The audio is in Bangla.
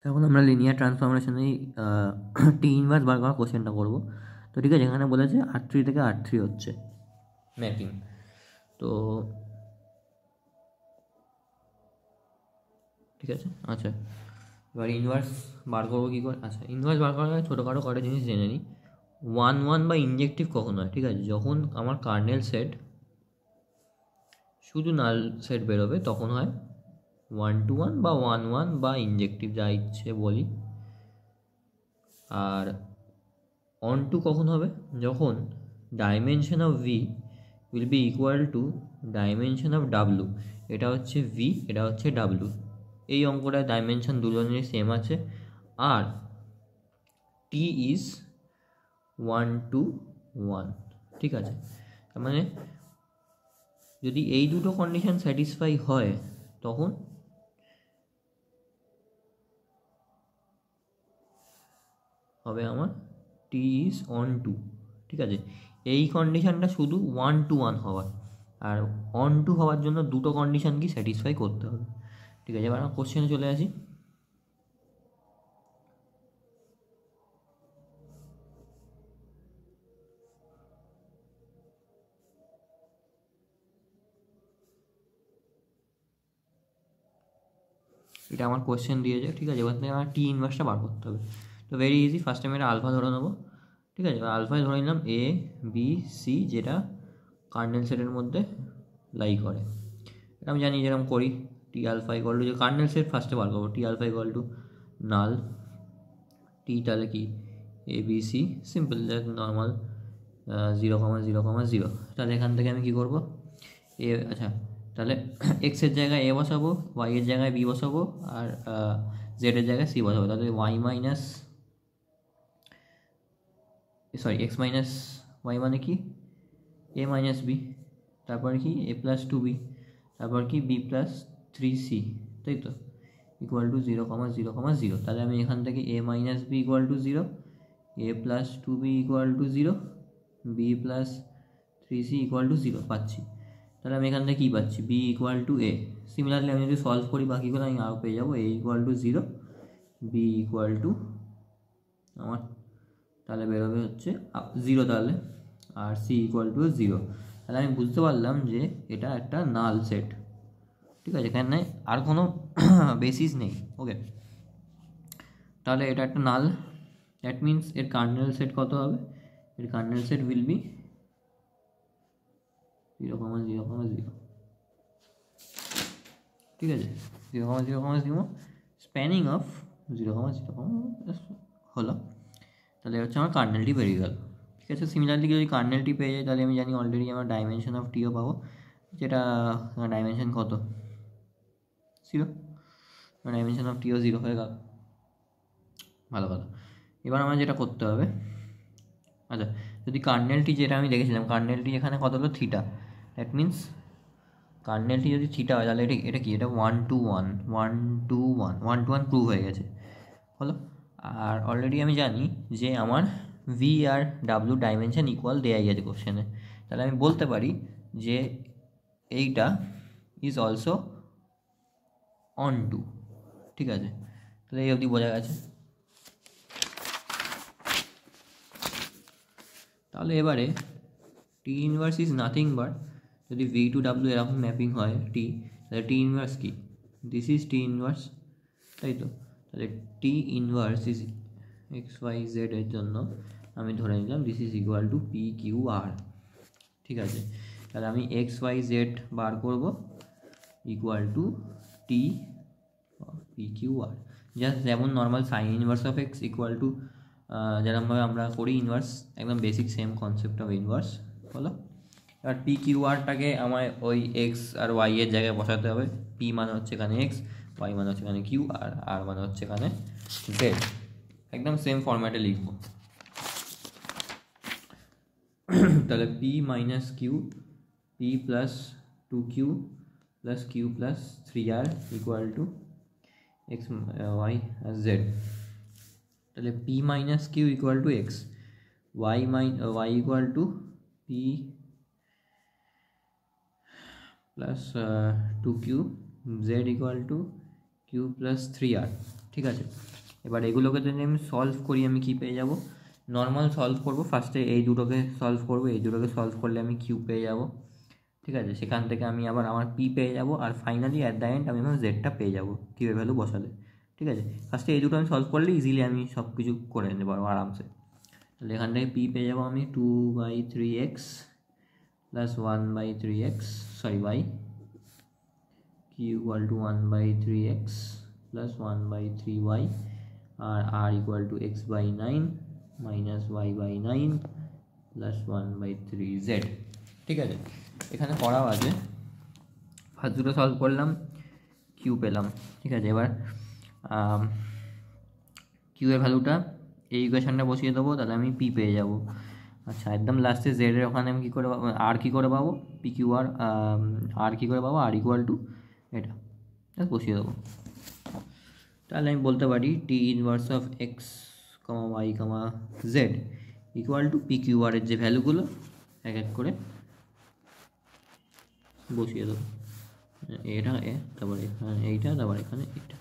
এখন আমরা লিনিয়ার ট্রান্সফরমেশনেই টি ইনভার্স বার করার কোশ্চেনটা করবো। তো ঠিক আছে, এখানে বলেছে R3 থেকে R3 হচ্ছে ম্যাপিং। তো ঠিক আছে, আচ্ছা এবার ইনভার্স বার করবো কী করে? আচ্ছা, ইনভার্স বার করার ছোটোখাটো কটা জিনিস জেনে নিই। 1 1 বা ইনজেক্টিভ কখন হয়? ঠিক আছে, যখন আমার কার্নেল সেট শুধু নাল সেট বেরোবে তখন হয় 1 to 1 বা 1 1 বা ইনজেক্টিভ, যা ইচ্ছে বলি। আর অন টু কখন হবে? যখন dimension of V will be equal two dimension of W. এটা হচ্ছে ভি, এটা হচ্ছে ডাব্লু। এই অঙ্কটায় ডাইমেনশন দুজনেরই সেম আছে। আর টি ইজ 1 to 1, ঠিক আছে। তার মানে যদি এই দুটো কন্ডিশন স্যাটিসফাই হয় তখন হবে আমার টি ইজ অন টু, ঠিক আছে। এই কন্ডিশনটা শুধু 1 to 1 হওয়ার, আর অন টু হওয়ার জন্য দুটো কন্ডিশনকেই স্যাটিসফাই করতে হবে, ঠিক আছে। এবার আমরা কোশ্চেনে চলে আসি। এটা আমার কোশ্চেন দিয়েছে, ঠিক আছে। এবার থেকে আমার টি ইনভার্সটা বার করতে হবে। তো ভেরি ইজি, ফার্স্ট টাইম এটা আলফা ধরে নেবো, ঠিক আছে। আলফায় ধরে নিলাম এ বি সি, যেটা কার্নেল সেটের মধ্যে লাই করে। এটা আমি জানি, যেরকম করি টি আলফা ইকুয়াল টু, যে কার্নেল সেট ফার্স্টে বার করবো, টি আলফা ইকুয়াল টু নাল টি, তাহলে কি A B C, simple normal 0 0 0। তাহলে এখান থেকে আমি কী করবো? এ, আচ্ছা তাহলে এক্সের জায়গায় এ বসাবো, ওয়াইয়ের জায়গায় বি বসাবো, আর জেডের জায়গায় সি বসাবো। তাহলে y minus, sorry x minus y মানে কি এ মাইনাস বি, তারপর কি এ প্লাস 2b, তারপর কি বি প্লাস 3c, তাই তো, ইকুয়াল টু 0 0 0। তাহলে আমি এখান থেকে a minus b equal to 0, a plus 2b equal to 0, b plus 3c equal to 0 পাচ্ছি। তাহলে আমি এখান থেকে কী পাচ্ছি? B equal to a. Similarly আমি যদি সলভ করি বাকিগুলো, আমি আরও পেয়ে যাবো a equal to 0, b equal to আমার তাহলে বেরোবে হচ্ছে 0, তাহলে আর সি ইকুয়াল টু 0। তাহলে আমি বুঝতে পারলাম যে এটা একটা নাল সেট, ঠিক আছে, এখানে আর কোনো বেসিস নেই। ওকে, তাহলে এটা একটা নাল, দ্যাট মিনস এর কার্নেল সেট কত হবে? এর কার্নেল সেট উইল বি 0 0 0, ঠিক আছে, 0 0 0, স্প্যানিং অফ 0 0 হলো। তাহলে হচ্ছে আমার কার্নেলটি বেরিয়ে গেল, ঠিক আছে। সিমিলারলি যদি কার্নেলটি পেয়ে যায়, তাহলে আমি জানি অলরেডি আমার ডাইমেনশন অফ টিও পাবো, যেটা ডাইমেনশন কত? 0। ডাইমেনশন অফ টিও 0 হয়ে গেল, ভালো ভালো। এবার আমার যেটা করতে হবে, আচ্ছা যদি কার্নেলটি, যেটা আমি দেখেছিলাম কার্নেলটি এখানে কত হলো? থিটা। দ্যাট মিনস কার্নেলটি যদি থিটা হয়, তাহলে এটা কি? এটা 1 to 1 1 to 1 1 to 1 প্রুভ হয়ে গেছে, হলো। আর অলরেডি আমি জানি যে আমার ভি আর ডাব্লু ডাইমেনশন ইকুয়াল দেয়াই আছে কোশ্চেনে। তাহলে আমি বলতে পারি যে এইটা ইজ অলসো অন টু, ঠিক আছে। তাহলে এই অবধি বোঝা গেছে। তাহলে এবারে T inverse is nothing but, যদি ভি টু ডাব্লু এরকম ম্যাপিং হয় টি, তাহলে টি ইনভার্স কি? দিস ইজ টি ইনভার্স, তাই তো। তাহলে T inverse is x y z এর জন্য আমি ধরে নিলাম this is equal to p q r, ঠিক আছে। তাহলে আমি এক্স ওয়াই জেড বার করব equal to T p q r, just যেমন normal sine inverse of x equal two, যেরকমভাবে আমরা করি ইনভার্স, একদম basic same concept of inverse, বলো। এবার পি কিউ আরটাকে আমায় ওই এক্স আর ওয়াই এর জায়গায় বসাতে হবে। পি মানে হচ্ছে এখানে এক্স, ওয়াই মানে হচ্ছে এখানে কিউ, আর আর মানে হচ্ছে এখানে জেড। একদম সেম ফরম্যাটে লিখবো। তাহলে p minus q, p plus 2q plus q plus 3r equal to x y আর জেড। তাহলে p minus q equal to x, y equal to p plus 2q, z equal to q plus 3r, ঠিক আছে। এবার এগুলোকে যদি আমি সলভ করি আমি কী পেয়ে যাব, নর্মাল সলভ করব, ফার্স্টে এই দুটোকে সলভ করব, এই দুটোকে সলভ করলে আমি কিউ পেয়ে যাব, ঠিক আছে। সেখান থেকে আমি আবার আমার পি পেয়ে যাব, আর ফাইনালি অ্যাট দ্য এন্ড আমি আমার জেডটা পেয়ে যাব কিউ এর ভ্যালু বসালে, ঠিক আছে। ফার্স্টে এই দুটো আমি সলভ করলে ইজিলি আমি সব কিছু করে নিতে পারবো আরামসে। তাহলে এখান থেকে পি পেয়ে যাবো আমি 2/3x plus 1/3x, sorry y, q equal to 1/3x plus 1/3y, আর r equal to x/9 minus y/9 plus 1/3z, ঠিক আছে। এখানে করাও আছে, ফার্স্ট দুটো সলভ করলাম, কিউ পেলাম, ঠিক আছে। এবার কিউ এর ভ্যালুটা এই ইকুয়েশনটা বসিয়ে দেবো, তাহলে আমি পি পেয়ে যাব। আচ্ছা, একদম লাস্টে জেড এর ওখানে আমি কী করে পাবো, আর কী করে পাবো, পি কিউ আর কী করে পাবো, আর ইকুয়াল টু এটা বসিয়ে দেবো। তাহলে আমি বলতে পারি T inverse of x comma y comma z equal to p q আরের যে ভ্যালুগুলো এক এক করে বসিয়ে দেবো, এটা তারপর এখানে এইটা, তারপর এখানে এটা।